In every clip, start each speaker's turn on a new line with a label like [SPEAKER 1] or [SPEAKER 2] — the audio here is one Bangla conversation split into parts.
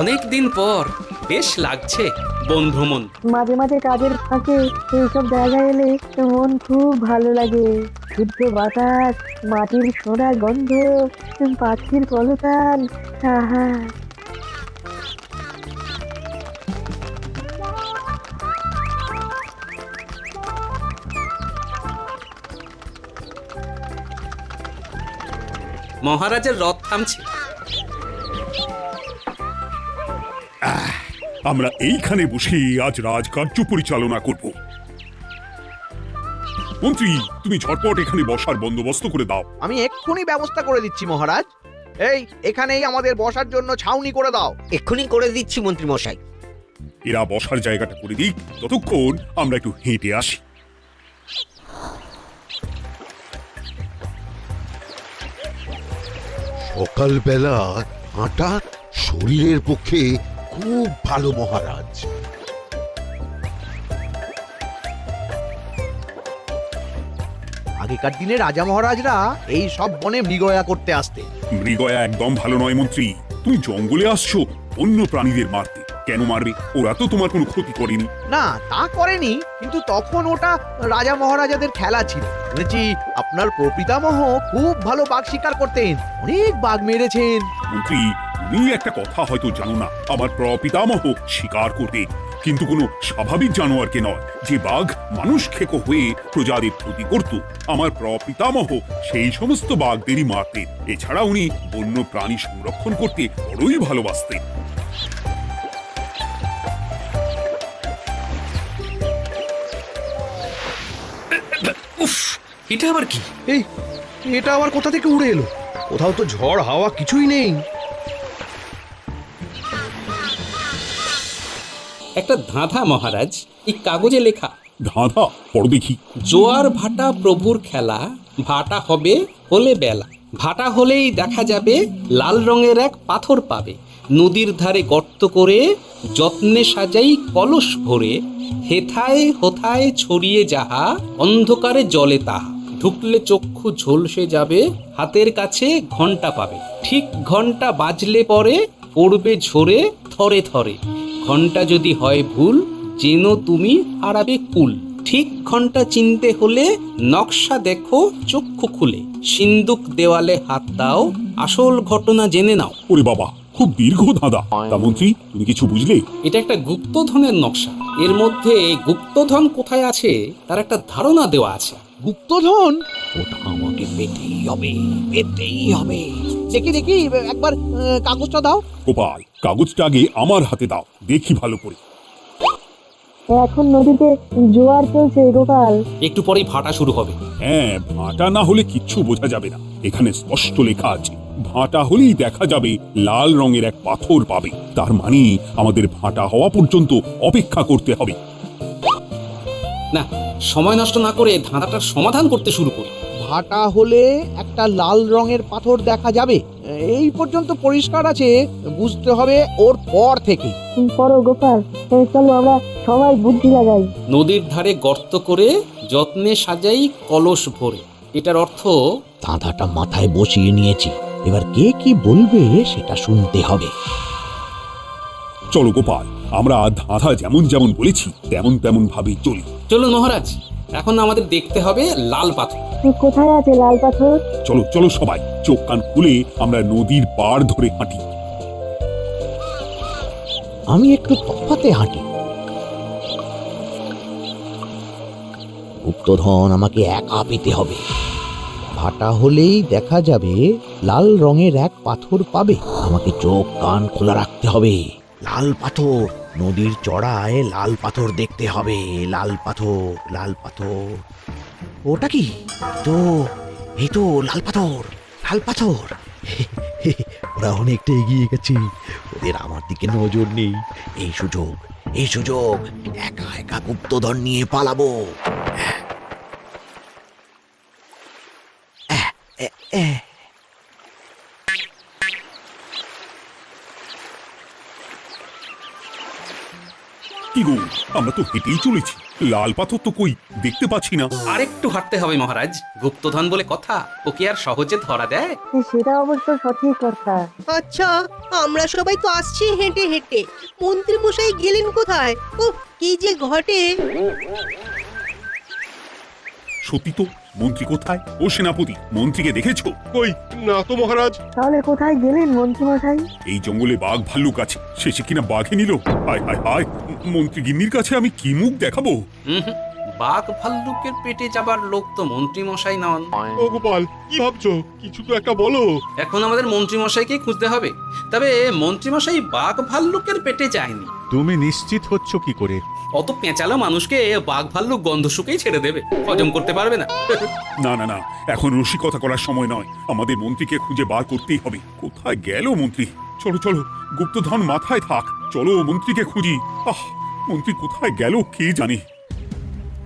[SPEAKER 1] অনেক দিন পর বেশ লাগছে বন্ধু মন।
[SPEAKER 2] মাঝে মাঝে কাজের ফাঁকে এইসব জায়গায় এলে মন খুব ভালো লাগে। শুদ্ধ বাতাস, মাটির সোনা গন্ধ, পাখির কলতান, আহা।
[SPEAKER 1] মহারাজের রথ থামছে।
[SPEAKER 3] আমরা এইখানে বসে আজ রাজকার্য পরিচালনা করব। মন্ত্রী, তুমি ঝটপট এখানে বসার বন্দোবস্ত করে দাও।
[SPEAKER 4] আমি এক্ষুনি ব্যবস্থা করে দিচ্ছি মহারাজ। এই এখানেই আমাদের বসার জন্য ছাউনি করে দাও।
[SPEAKER 5] এক্ষুনি করে দিচ্ছি মন্ত্রী মশাই।
[SPEAKER 3] এরা বসার জায়গাটা করে দিক, ততক্ষণ আমরা একটু হেঁটে আসি।
[SPEAKER 6] সকালবেলা হাঁটা শরীরের পক্ষে খুব ভালো মহারাজ।
[SPEAKER 4] আগেকার দিনে রাজা মহারাজরা এই সব বনে মৃগয়া করতে আসতেন।
[SPEAKER 3] মৃগয়া একদম ভালো নয় মন্ত্রী। তুমি জঙ্গলে আসছো অন্য প্রাণীদের মারতে। কেন মারবে? ওরা তো তোমার কোনো ক্ষতি করেনি।
[SPEAKER 4] না, তা করেনি, কিন্তু তখন ওটা রাজা মহারাজাদের খেলা ছিল। শুনেছি আপনার প্রপিতামহ খুব ভালো বাঘ শিকার করতেন, অনেক বাঘ মেরেছেন।
[SPEAKER 3] মন্ত্রী, তুমি একটা কথা হয়তো জানো না। আমার প্রপিতামহ শিকার করতে, কিন্তু কোনো স্বাভাবিক জানোয়ারকে নয়। যে বাঘ মানুষ খেকো হয়ে প্রজাদের ক্ষতি করত, আমার প্রপিতামহ সেই সমস্ত বাঘদেরই মারতেন। এছাড়া উনি বন্য প্রাণী সংরক্ষণ করতে বড়ই ভালোবাসতেন।
[SPEAKER 1] উফ, এটা আবার কি?
[SPEAKER 4] এই এটা আবার কোথা থেকে উড়ে এলো? কোথাও তো ঝড় হাওয়া কিছুই নেই।
[SPEAKER 1] একটা ধাঁধা মহারাজ, এই কাগজে লেখা।
[SPEAKER 3] ধাঁধা? পড়ো দেখি।
[SPEAKER 1] জোয়ার ভাটা প্রভুর খেলা, ভাটা হবে হলে বেলা, ভাটা হলেই দেখা যাবে লাল রঙের এক পাথর পাবে, নদীর ধারে গর্ত করে যত্নে সাজাই কলস ভরে, হেথায় হোথায় ছড়িয়ে যাহা অন্ধকারে জলে তাহা, ঢুকলে চক্ষু ঝলসে যাবে, হাতের কাছে ঘন্টা পাবে, ঠিক ঘন্টা বাজলে পরে পড়বে ঝরে থরে থরে, ঘন্টা যদি হয় ভুল যেন তুমি হারাবে কুল, ঠিক ঘন্টা চিনতে হলে নকশা দেখো চক্ষু খুলে, সিন্দুক দেওয়ালে হাত দাও আসল ঘটনা জেনে নাও।
[SPEAKER 3] ওরে বাবা, খুব দীর্ঘ ধাঁধা। তা মন্ত্রী, তুমি কিছু বুঝলে?
[SPEAKER 1] এটা একটা গুপ্তধনের নকশা। এর মধ্যে গুপ্তধন কোথায় আছে তার একটা ধারণা দেওয়া আছে।
[SPEAKER 4] গুপ্তধন? ওটা আমাকে পেতেই হবে, পেতেই হবে। দেখি দেখি একবার কাগজটা দাও।
[SPEAKER 3] গোপাল, কাগজটা আগে আমার হাতে দাও, দেখি ভালো করে।
[SPEAKER 2] এখন নদীতে জোয়ার চলছে গোপাল।
[SPEAKER 1] একটু পরেই ভাটা শুরু হবে।
[SPEAKER 3] হ্যাঁ, ভাটা না হলে কিচ্ছু বোঝা যাবে না। এখানে স্পষ্ট লেখা আছে, ভাটা হলেই দেখা যাবে লাল রঙের এক পাথর পাবে। তার মানে আমাদের ভাটা হওয়া পর্যন্ত অপেক্ষা করতে হবে।
[SPEAKER 1] না, সময় নষ্ট না করে ধাঁধাটার সমাধান করতে শুরু করি।
[SPEAKER 4] ভাটা হলে একটা লাল রঙের পাথর দেখা যাবে, এই পর্যন্ত পরিষ্কার আছে। বুঝতে হবে ওর পর থেকে।
[SPEAKER 2] পড়ো গোপাল, চলো আমরা সবাই বুদ্ধি লাগাই।
[SPEAKER 1] নদীর ধারে গর্ত করে যত্নে সাজাই কলস ভরে। এটার অর্থ,
[SPEAKER 4] ধাঁধাটা মাথায় বসিয়ে নিয়েছি, এবার কে কি বলবে সেটা শুনতে হবে।
[SPEAKER 3] চলো গোপাল, আমরা ধাঁধা যেমন যেমন বলেছি তেমন তেমন ভাবেই চলি।
[SPEAKER 1] চলুন মহারাজ, এখন আমাদের দেখতে হবে লাল পাথর।
[SPEAKER 2] কোথায় আছে লাল পাথর?
[SPEAKER 3] চলো চলো সবাই, চোখ কান খুলে আমরা নদীর পাড় ধরে হাঁটি।
[SPEAKER 4] আমি একটু তফাতে হাঁটি। গুপ্তধন আমাকে একা পেতে হবে। ভাটা হলেই দেখা যাবে লাল রঙের এক পাথর পাবে। আমাকে চোখ কান খোলা রাখতে হবে। লাল পাথর, নদীর চড়ায় লাল পাথর দেখতে হবে। লাল পাথর, লাল পাথর। ওটা কি? তো এই তো লাল পাথর, লাল পাথর। ওরা অনেকটা এগিয়ে গেছে, ওদের আমার দিকে নজর নেই। এই সুযোগ, এই সুযোগ, একা একা গুপ্তধন নিয়ে পালাবো।
[SPEAKER 3] কি গো, আমরা তো হেঁটেই চলেছি, লাল পাথর তো কই দেখতে পাচ্ছি না।
[SPEAKER 1] আরেকটু হাঁটতে হবে মহারাজ, গুপ্তধন বলে কথা, ওকে আর সহজে ধরা দেয়?
[SPEAKER 2] সেটা অবশ্য সঠিক কথা।
[SPEAKER 5] আচ্ছা, আমরা সবাই তো আসছি হেঁটে হেঁটে, মন্ত্রী মশাই গেলেন কোথায়? ও কি যে ঘটে!
[SPEAKER 3] সত্যি তো, মন্ত্রী কোথায়? ও সেনাপতি, মন্ত্রীকে দেখেছো?
[SPEAKER 7] কই না তো মহারাজ।
[SPEAKER 2] তাহলে কোথায় গেলেন মন্ত্রীমশাই?
[SPEAKER 3] এই জঙ্গলে বাঘ ভাল্লুক আছে, শেষে কিনা বাঘে নিল। হায় হায় হায়, মন্ত্রী গিন্নির কাছে আমি কি মুখ দেখাবো?
[SPEAKER 1] হুম, বাঘ ভাল্লুকের পেটে যাবার লোক তো মন্ত্রী মশাই নন।
[SPEAKER 7] ও গোপাল, কি ভাবছো? কিছু তো একটা বলো।
[SPEAKER 1] এখন আমাদের মন্ত্রী মশাইকে খুঁজতে হবে। তবে মন্ত্রী মশাই বাঘ ভাল্লুকের পেটে যায়নি।
[SPEAKER 8] তুমি নিশ্চিত হচ্ছ কি করে?
[SPEAKER 1] অত পেঁচালো মানুষকে বাঘ ভাল্লুক গন্ধ শুকেই ছেড়ে দেবে, হজম করতে পারবে না।
[SPEAKER 3] না না না, এখন রসিকতা করার সময় নয়, আমাদের মন্ত্রীকে খুঁজে বার করতেই হবে। কোথায় গেল মন্ত্রী? চলো চলো, গুপ্তধন মাথায় থাক, চলো মন্ত্রীকে খুঁজি। আহ, মন্ত্রী কোথায় গেল কে জানে।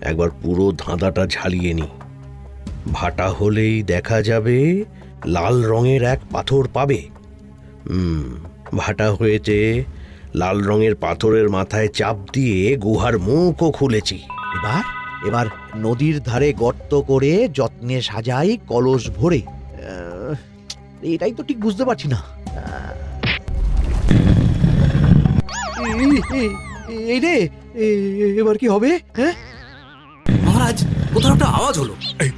[SPEAKER 9] একবার পুরো ধাঁধাটা ঝালিয়ে নি। ভাটা হলেই দেখা যাবে লাল রঙের এক পাথর পাবে। ভাটা হয়েছে, লাল রঙের পাথরের মাথায় চাপ দিয়ে গুহার মুখও খুলেছি।
[SPEAKER 4] এবার এবার নদীর ধারে গর্ত করে যত্নে সাজাই কলস ভরে। এটাই তো ঠিক বুঝতে পারছি না। এই রে, এবার কি হবে? হ্যাঁ,
[SPEAKER 1] মহারাজ, কোথাও একটা আওয়াজ হলো।
[SPEAKER 3] এই,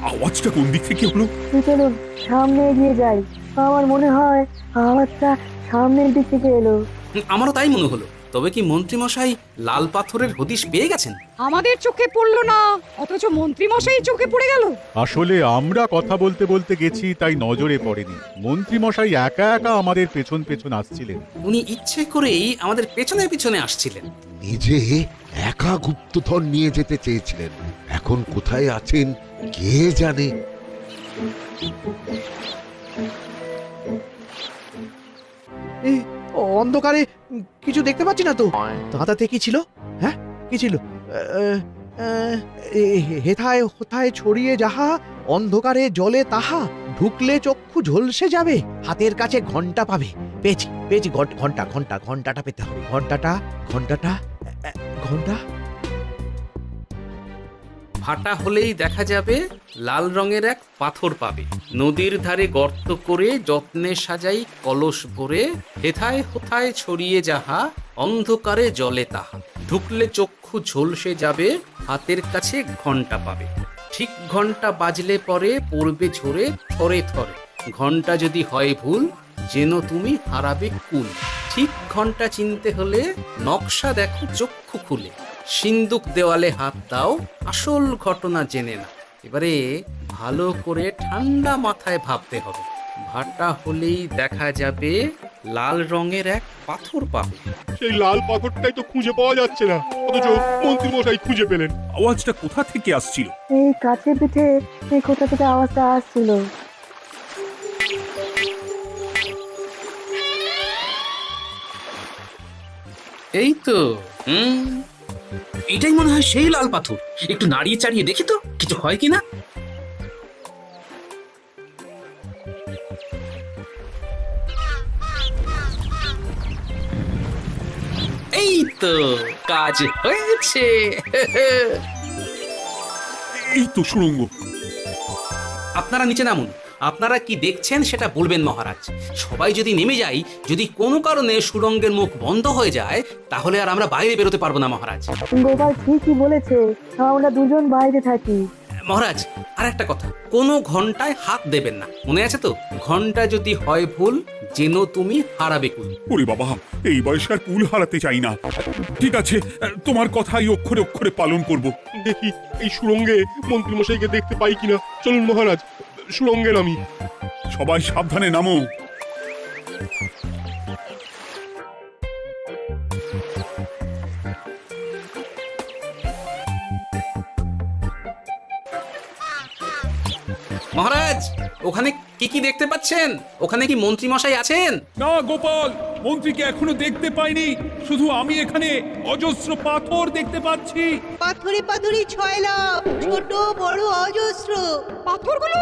[SPEAKER 3] আওয়াজটা কোন দিক থেকে হলো?
[SPEAKER 2] চলুন সামনে এগিয়ে যাই। আমার মনে হয় আওয়াজটা সামনের দিক থেকে এলো।
[SPEAKER 1] আমারও তাই মনে হলো। তবে কি মন্ত্রী মশাই লাল পাথরের হদিশ পেয়ে গেছেন?
[SPEAKER 10] আমাদের চোখে পড়লো না, অথচ মন্ত্রী মশাই চোখে পড়ে গেল।
[SPEAKER 8] আসলে আমরা কথা বলতে বলতে গেছি, তাই নজরে পড়েনি। মন্ত্রী মশাই একা একা আমাদের পেছন পেছন আসছিলেন।
[SPEAKER 1] উনি ইচ্ছে করেই আমাদের পেছনে পেছনে আসছিলেন।
[SPEAKER 6] নিজে একা গুপ্তধন নিয়ে যেতে চেয়েছিলেন, এখন কোথায় আছেন কে জানে।
[SPEAKER 4] অন্ধকারে কিছু দেখতে পাচ্ছি না তো। দাদাতে কি ছিল? হ্যাঁ, কি ছিল? হেথায় হোথায় ছড়িয়ে যাহা, অন্ধকারে জলে তাহা, ঢুকলে চক্ষু ঝলসে যাবে, হাতের কাছে ঘন্টা পাবে। পেয়েছি পেয়েছি, ঘন্টা ঘন্টা ঘন্টাটা পেতে হবে। ঘন্টাটা ঘন্টাটা ঘন্টা।
[SPEAKER 1] ভাটা হলেই দেখা যাবে লাল রঙের এক পাথর পাবে, নদীর ধারে গর্ত করে যত্নে সাজাই কলস ভরে, হেথায় হোথায় ছড়িয়ে যাহা, অন্ধকারে জলে তাহা, ঢুকলে চক্ষু ঝলসে যাবে, হাতের কাছে ঘন্টা পাবে। ঠিক ঘন্টা বাজলে পরে পড়বে ঝরে থরে থরে, ঘন্টা যদি হয় ভুল যেন তুমি হারাবে কুল। ঠিক ঘন্টা চিনতে হলে নকশা দেখো চক্ষু খুলে, সিন্দুক দেওয়ালে হাত দাও, আসল ঘটনা জেনে না। এবারে ভালো করে ঠান্ডা মাথায় ভাবতে হবে। ভাটা হলেই দেখা যাবে লাল রঙের এক পাথর পাবে।
[SPEAKER 7] সেই লাল পাথরটাই তো খুঁজে পাওয়া যাচ্ছে না, অথচ মন্ত্রী মশাই খুঁজে পেলেন।
[SPEAKER 3] আওয়াজটা কোথা থেকে আসছিল?
[SPEAKER 2] এই কাছে পিঠে এই কোথা থেকে আওয়াজটা আসছিল।
[SPEAKER 1] এই তো, এটাই মনে হয় সেই লাল পাথর। একটু নাড়িয়ে চাড়িয়ে দেখি তো কিছু হয় কিনা। এই তো, কাজ হয়েছে।
[SPEAKER 3] এই তো সুড়ঙ্গ।
[SPEAKER 1] আপনারা নিচে নামুন। আপনারা কি দেখছেন সেটা বলবেন মহারাজ। সবাই যদি নেমে যাই, যদি কোনো কারণে সুড়ঙ্গের মুখ বন্ধ হয়ে যায়, তাহলে আর আমরা বাইরে বেরোতে পারবো না মহারাজ।
[SPEAKER 2] গোপাল ঠিকই বলেছে, আমরা দুজন বাইরে থাকি।
[SPEAKER 1] মহারাজ, আর একটা কথা, কোনো ঘন্টায় হাত দেবেন না, মনে আছে তো? ঘন্টা যদি হয় ভুল যেন তুমি হারাবে কুল।
[SPEAKER 3] ওরে বাবা, এই বয়সে আর কুল হারাতে চাই না। ঠিক আছে, তোমার কথাই অক্ষরে অক্ষরে পালন করব।
[SPEAKER 7] দেখি এই সুড়ঙ্গে মন্ত্রী মশাইকে দেখতে পাই কিনা। চলুন মহারাজ, সুড়ঙ্গে নামি।
[SPEAKER 3] সবাই সাবধানে নামো।
[SPEAKER 1] মহারাজ, ওখানে কি কি দেখতে পাচ্ছেন? ওখানে কি মন্ত্রী মশাই আছেন?
[SPEAKER 3] না গোপাল, মন্ত্রীকে এখনো দেখতে পাইনি। শুধু আমি এখানে অজস্র পাথর দেখতে পাচ্ছি।
[SPEAKER 5] পাথরে পাথরে ছয়লা, ছোট বড় অজস্র।
[SPEAKER 10] পাথরগুলো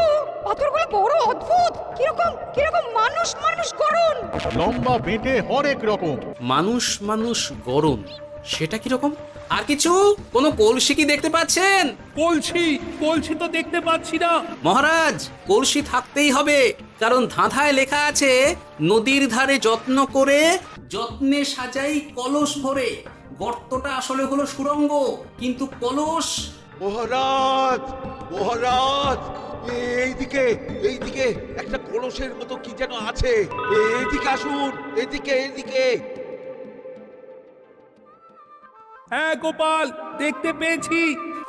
[SPEAKER 10] বড় অদ্ভুত, কিরকম কিরকম মানুষ মানুষ গড়ন।
[SPEAKER 8] লম্বা বেঁটে হরেক রকম।
[SPEAKER 1] মানুষ মানুষ গড়ন, সেটা কিরকম? আর কিছু? কোনো কলসি কি দেখতে পাচ্ছেন?
[SPEAKER 7] কলসি তো দেখতে পাচ্ছি না।
[SPEAKER 1] মহারাজ, কলসি থাকতেই হবে, কারণ ধাঁধায় লেখা আছে নদীর ধারে যত্ন করে যত্নে সাজাই কলস ভরে। গর্তটা আসলে হলো সুড়ঙ্গ, কিন্তু কলস।
[SPEAKER 6] মহারাজ মহারাজ, এইদিকে এইদিকে একটা কলসের মতো কি যেন আছে, এইদিকে আসুন, এদিকে এদিকে।
[SPEAKER 7] হ্যাঁ গোপাল, দেখতে পেয়েছি।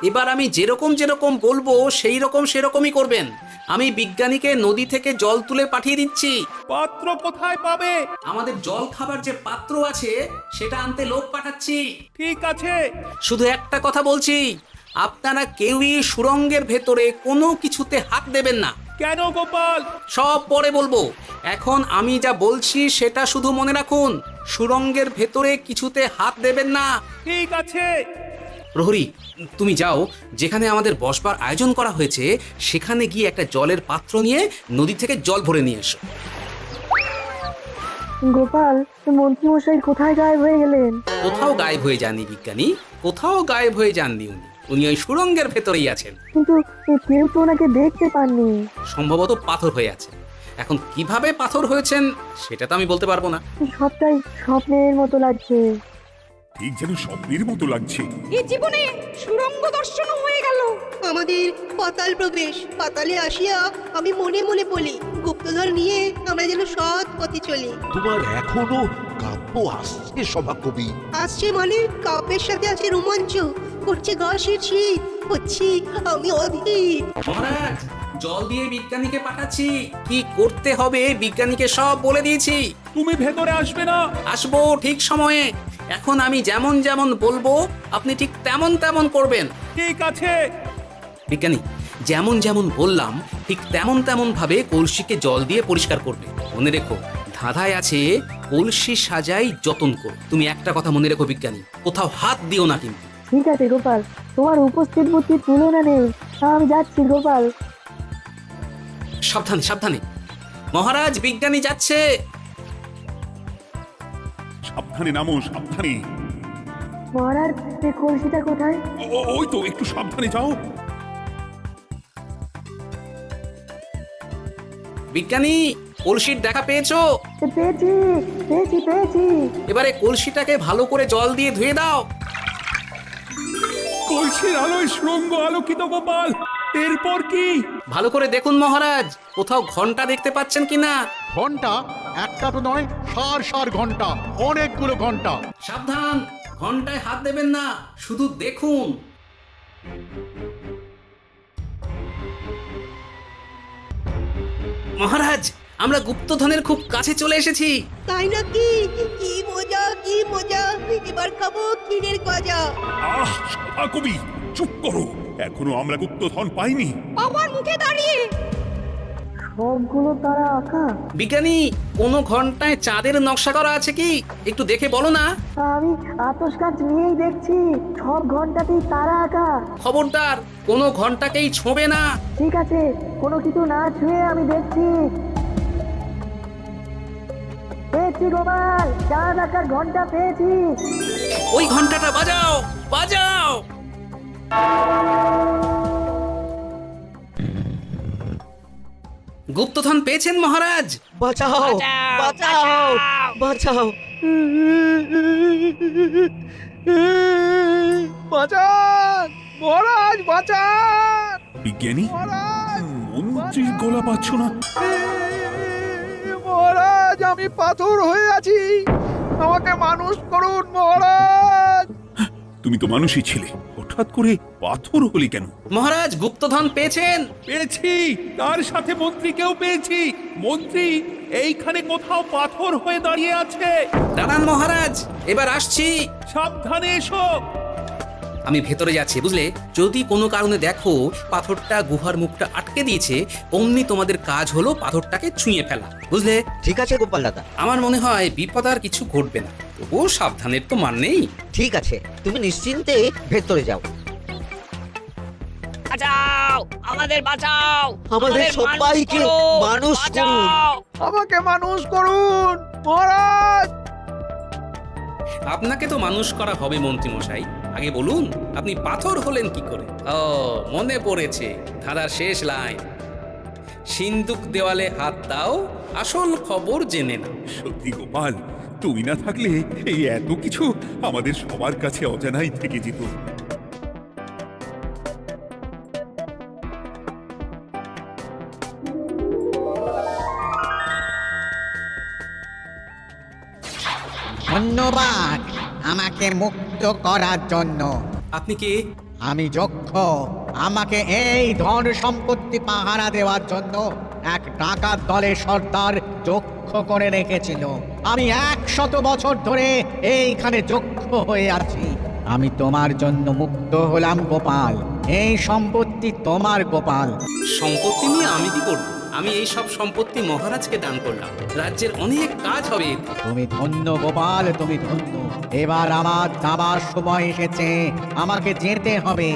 [SPEAKER 1] এবার আমি যেরকম যেরকম বলবো সেই রকম সেরকমই করবেন। আমি বিজ্ঞানীকে নদী থেকে জল তুলে পাঠিয়ে দিচ্ছি।
[SPEAKER 7] পাত্র কোথায় পাবে?
[SPEAKER 1] আমাদের জল খাবার যে পাত্র আছে সেটা আনতে লোক পাঠাচ্ছি।
[SPEAKER 7] ঠিক আছে।
[SPEAKER 1] শুধু একটা কথা বলছি, আপনারা কেউই সুড়ঙ্গের ভেতরে কোনো কিছুতে হাত দেবেন না।
[SPEAKER 7] কেন গোপাল?
[SPEAKER 1] সব পরে বলবো, এখন আমি যা বলছি সেটা শুধু মনে রাখুন। সুড়ঙ্গের ভেতরে কিছুতে হাত দেবেন না।
[SPEAKER 7] ঠিক আছে।
[SPEAKER 1] প্রহরী, তুমি যাও, যেখানে আমাদের বসবার আয়োজন করা হয়েছে সেখানে গিয়ে একটা জলের পাত্র নিয়ে নদী থেকে জল ভরে নিয়ে এসো।
[SPEAKER 2] গোপাল, মন্ত্রীমশাই কোথায় গায়েব হয়ে গেলেন?
[SPEAKER 1] কোথাও গায়েব হয়ে যাননি বিজ্ঞানী, কোথাও গায়েব হয়ে যাননি উনি। উনি ওই সুড়ঙ্গের ভেতরেই আছেন।
[SPEAKER 2] কিন্তু কেউ তো ওনাকে দেখতে পাননি।
[SPEAKER 1] সম্ভবত পাথর হয়ে আছে। এখন কিভাবে পাথর হয়েছেন সেটা তো আমি বলতে পারবো না।
[SPEAKER 2] সবটাই স্বপ্নের মতো লাগছে।
[SPEAKER 3] ঠিক যেন স্বপ্নের মতো লাগছে।
[SPEAKER 10] এই জীবনে সুরঙ্গ দর্শন হয়ে গেল।
[SPEAKER 5] আমাদের পাতাল প্রবেশ। পাতালে আসিয়া আমি মনে মনে বলি, গুপ্তধন নিয়ে আমরা যেন সৎ পথে চলি।
[SPEAKER 6] তোমার এখনো কাব্য আসছে সভাকবি?
[SPEAKER 5] আসছে মানে কাপের সাথে আছে রোমাঞ্চ, করছে গা শীত, হচ্ছি আমি অধীর।
[SPEAKER 1] মহারাজ, জল দিয়ে বিজ্ঞানীকে পাঠাচ্ছি। কি করতে হবে বিজ্ঞানীকে সব বলে দিয়েছি।
[SPEAKER 7] তুমি ভেতরে আসবে না?
[SPEAKER 1] আসবো ঠিক সময়ে। এখন আমি যেমন যেমন বলবো আপনি ঠিক তেমন তেমন করবেন।
[SPEAKER 7] ঠিক আছে।
[SPEAKER 1] বিজ্ঞানী, যেমন যেমন বললাম ঠিক তেমন তেমন ভাবে কলসিকে জল দিয়ে পরিষ্কার করবে। মনে রেখো, ধাঁধায় আছে কলসি সাজাই যতন কর। তুমি একটা কথা মনে রেখো বিজ্ঞানী, কোথাও হাত দিও না কিন্তু।
[SPEAKER 2] ঠিক আছে গোপাল, তোমার উপস্থিত বুদ্ধির তুলনা নেই। আমি যাচ্ছি গোপাল।
[SPEAKER 1] সাবধানে সাবধানে। মহারাজ, বিজ্ঞানী যাচ্ছে।
[SPEAKER 3] সাবধানে নামো, সাবধানে।
[SPEAKER 2] মহারাজ, এই কলসিটা কোথায়?
[SPEAKER 3] ওই তো, একটু সাবধানে যাও।
[SPEAKER 1] বিজ্ঞানী, কলসির দেখা পেয়েছো?
[SPEAKER 2] পেয়েছি পেয়েছি পেয়েছি।
[SPEAKER 1] এবারে কলসিটাকে ভালো করে জল দিয়ে ধুয়ে দাও।
[SPEAKER 7] কলসির আলোয় সুড়ঙ্গ আলোকিত গোপাল। এরপর কি?
[SPEAKER 1] ভালো করে দেখুন মহারাজ, কোথাও ঘন্টা দেখতে পাচ্ছেন কিনা।
[SPEAKER 8] ঘন্টা? একটা তো নয়, সার সার ঘন্টা, অনেকগুলো ঘন্টা।
[SPEAKER 1] সাবধান, ঘন্টায় হাত দেবেন না, শুধু দেখুন। মহারাজ, আমরা গুপ্তধনের খুব কাছে চলে এসেছি।
[SPEAKER 5] তাই নাকি? কি মজা, কি মজা! এবার খাবো ক্ষীরের গজা।
[SPEAKER 3] আহ, সভাকবি চুপ করো, এখনো আমরা গুপ্তধন পাইনি।
[SPEAKER 10] বাবার মুখে দাঁড়িয়ে।
[SPEAKER 2] সবগুলো তারা আঁকা।
[SPEAKER 1] বিজ্ঞানী, কোনো ঘন্টায় চাঁদের নকশা করা আছে কি? একটু দেখে বলো না।
[SPEAKER 2] আমি আতস কাজ নিয়েই দেখছি, সব ঘন্টাতেই তারা আঁকা।
[SPEAKER 1] খবরদার, কোনো ঘন্টাকেই ছোঁবে না।
[SPEAKER 2] ঠিক আছে, কোনো কিছু না ছুঁয়ে আমি দেখছি। পেয়েছি গোপাল, চাঁদ আঁকার ঘন্টা পেয়েছি।
[SPEAKER 1] ওই ঘন্টাটা বাজাও, বাজাও। গুপ্তধন পেয়েছেন মহারাজ?
[SPEAKER 6] বাঁচাও বাঁচাও বাঁচাও।
[SPEAKER 8] বাঁচান মহারাজ, বাঁচান
[SPEAKER 3] বিজ্ঞানী, মন্ত্রীর গলা পাচ্ছ না?
[SPEAKER 8] মহারাজ, আমি পাথর হয়ে আছি, আমাকে মানুষ করুন মহারাজ।
[SPEAKER 3] তুমি তো মানুষই ছিলে, হঠাৎ করে পাথর হলি কেন?
[SPEAKER 1] মহারাজ, গুপ্তধন পেয়েছেন?
[SPEAKER 7] পেয়েছি, তার সাথে মন্ত্রীকেও পেয়েছি। মন্ত্রী এইখানে কোথাও পাথর হয়ে দাঁড়িয়ে আছে।
[SPEAKER 1] দাঁড়ান মহারাজ, এবার আসছি।
[SPEAKER 7] সাবধানে এসো।
[SPEAKER 1] আমি ভেতরে যাচ্ছি, বুঝলে? যদি কোনো কারণে দেখো পাথরটা গুহার মুখটা আটকে দিয়েছে, অমনি তোমাদের কাজ হলো পাথরটাকে ছুঁয়ে ফেলা, বুঝলে?
[SPEAKER 11] ঠিক আছে গোপাল দাদা।
[SPEAKER 1] আমার মনে হয় বিপদ আর কিছু ঘটবে না, তবুও সাবধানের তো মান নেই।
[SPEAKER 11] ঠিক আছে, তুমি নিশ্চিন্তে ভেতরে যাও।
[SPEAKER 10] বাঁচাও, আমাদের বাঁচাও।
[SPEAKER 11] আমাদের সবাইকে মানুষ করুন।
[SPEAKER 8] আমাকে মানুষ করুন মহারাজ।
[SPEAKER 1] আপনাকে তো মানুষ করা হবে মন্ত্রী মশাই, আগে বলুন আপনি পাথর হলেন কি করে? ও মনে পড়েছে, ধাঁধার শেষ লাইন, সিন্দুক দেওয়ালে হাত দাও, আসল খবর জেনে নাও।
[SPEAKER 3] সত্যি গোপাল, তুমি না থাকলে এই এত কিছু আমাদের সবার কাছে অজানাই থেকে যেত।
[SPEAKER 12] ধন্যবাদ আমাকে মুক্ত করার জন্য।
[SPEAKER 1] আপনি কে?
[SPEAKER 12] আমি যক্ষ। আমাকে এই ধন সম্পত্তি পাহারা দেওয়ার জন্য এক ডাকাত দলের সর্দার যক্ষ করে রেখেছিল। আমি 100 বছর ধরে এইখানে যক্ষ হয়ে আছি। আমি তোমার জন্য মুক্ত হলাম গোপাল। এই সম্পত্তি তোমার গোপাল।
[SPEAKER 1] সম্পত্তি নিয়ে আমি কি করব? আমি এই সব সম্পত্তি মহারাজকে দান করলাম, রাজ্যের অনেক কাজ হবে।
[SPEAKER 12] তুমি ধন্য গোপাল, তুমি ধন্য। এবার আমার যাবার সময় এসেছে, আমাকে যেতে হবে।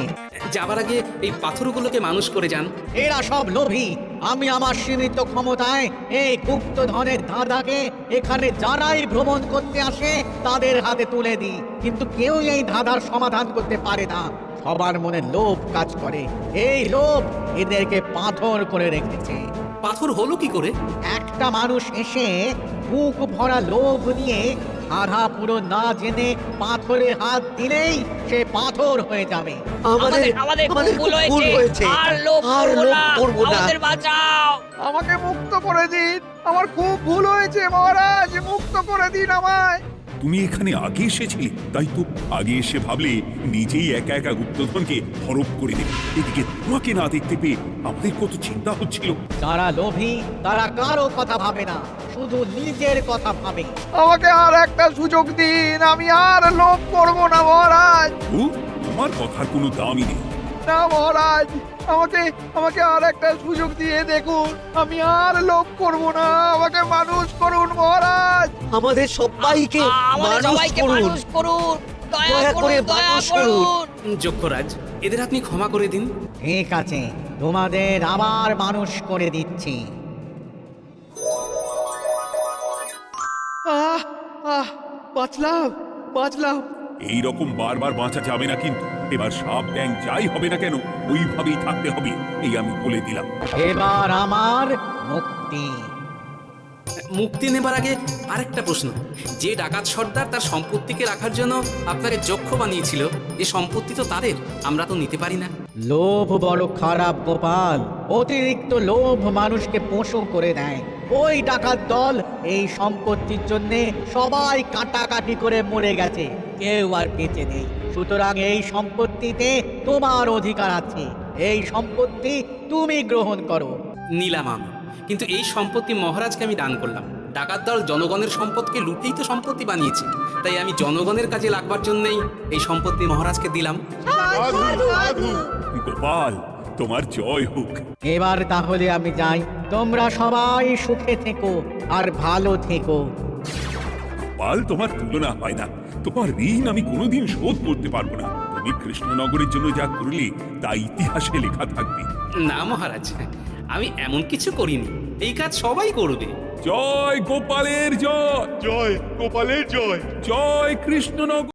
[SPEAKER 1] যাবার আগে এই পাথরগুলোকে মানুষ করে যান।
[SPEAKER 12] এরা সব লোভী। আমি আমার সীমিত ক্ষমতায় এই গুপ্ত ধনের ধাঁধাকে এখানে যারাই ভ্রমণ করতে আসে তাদের হাতে তুলে দিই, কিন্তু কেউ এই ধাঁধার সমাধান করতে পারে না। সবার মনে লোভ কাজ করে। এই লোভ এদেরকে পাথর করে রেখেছে।
[SPEAKER 1] পাথর হলো কি করে?
[SPEAKER 12] একটা মানুষ এসে মুখ ভরা লোভ নিয়ে ধাঁধা পুরো না জেনে পাথরে হাত দিলেই সে পাথর হয়ে যাবে।
[SPEAKER 11] আমাদের ভুল হয়েছে। আর লোভ করবো না।
[SPEAKER 10] বাঁচাও,
[SPEAKER 12] আমাকে মুক্ত করে দিন। আমার খুব ভুল হয়েছে মহারাজ, মুক্ত করে দিন আমায়।
[SPEAKER 3] তুমি এখানে আগে এসেছিলে, তাই তো আগে এসে ভাবলে নিজেই একা একা গুপ্তধনকে হরপ করে দেবে। এদিকে তোমাকে না দেখতে পেয়ে আমাদের কত চিন্তা হচ্ছিল।
[SPEAKER 12] যারা লোভী তারা কারো কথা ভাবে না, শুধু নিজের কথা ভাবে।
[SPEAKER 13] আমাকে আর একটা সুযোগ দিন, আমি আর লোভ করব না মহারাজ।
[SPEAKER 3] ও, তোমার কথার কোনো দামই নেই।
[SPEAKER 13] না মহারাজ, আমাকে আর একটা সুযোগ দিয়ে দেখুন। আমি আর লোভ করব না, আমাকে মানুষ করুন মহারাজ।
[SPEAKER 11] আমাদের সবাইকে মানুষ করুন। দয়া করে মানুষ করুন।
[SPEAKER 1] যক্ষরাজ, এদের আপনি ক্ষমা করে দিন।
[SPEAKER 12] ঠিক আছে, তোমাদের আবার মানুষ করে দিচ্ছি।
[SPEAKER 13] বাঁচলাম।
[SPEAKER 3] এই রকম বারবার বাঁচা যাবে না, কিন্তু এবার সাপ ব্যাং যাই হবে না কেন ওইভাবেই থাকতে হবে, এই আমি বলে দিলাম।
[SPEAKER 12] এবার আমার মুক্তি।
[SPEAKER 1] মুক্তি নেবার আগে আরেকটা প্রশ্ন, যে ডাকাত সর্দার তার সম্পত্তিকে রাখার জন্য আপনাকে যক্ষ বানিয়েছিল, এই সম্পত্তি তো তাদের, আমরা তো নিতে পারি না।
[SPEAKER 12] লোভ বড় খারাপ গোপাল। অতিরিক্ত লোভ মানুষকে পশু করে দেয়। ওই ডাকাত দল এই সম্পত্তির জন্য সবাই কাটাকাটি করে মরে গেছে, কেউ আর বেঁচে নেই। সুতরাং এই সম্পত্তিতে তোমার অধিকার আছে। এই সম্পত্তি তুমি গ্রহণ করো।
[SPEAKER 1] নিলাম আমি, কিন্তু এই সম্পত্তি মহারাজকে আমি দান করলাম। ডাকাত দল জনগণের সম্পদকে লুটেই তো সম্পত্তি বানিয়েছে, তাই আমি জনগণের কাজে লাগবার জন্যই এই সম্পত্তি মহারাজকে দিলাম।
[SPEAKER 3] গোপাল, তোমার জয় হোক।
[SPEAKER 12] এবার তাহলে আমি যাই। তোমরা সবাই সুখে থেকো আর ভালো থেকো।
[SPEAKER 3] গোপাল, তোমার তুলনা হয় না। তোমার ঋণ আমি কোনোদিন শোধ করতে পারবো না। তুমি কৃষ্ণনগরের জন্য যা করলে তা ইতিহাসে লেখা থাকবে।
[SPEAKER 1] না মহারাজ, আমি এমন কিছু করিনি, এই কাজ সবাই করবে।
[SPEAKER 3] জয় গোপালের জয়। জয় গোপালের জয়। জয় কৃষ্ণনগর।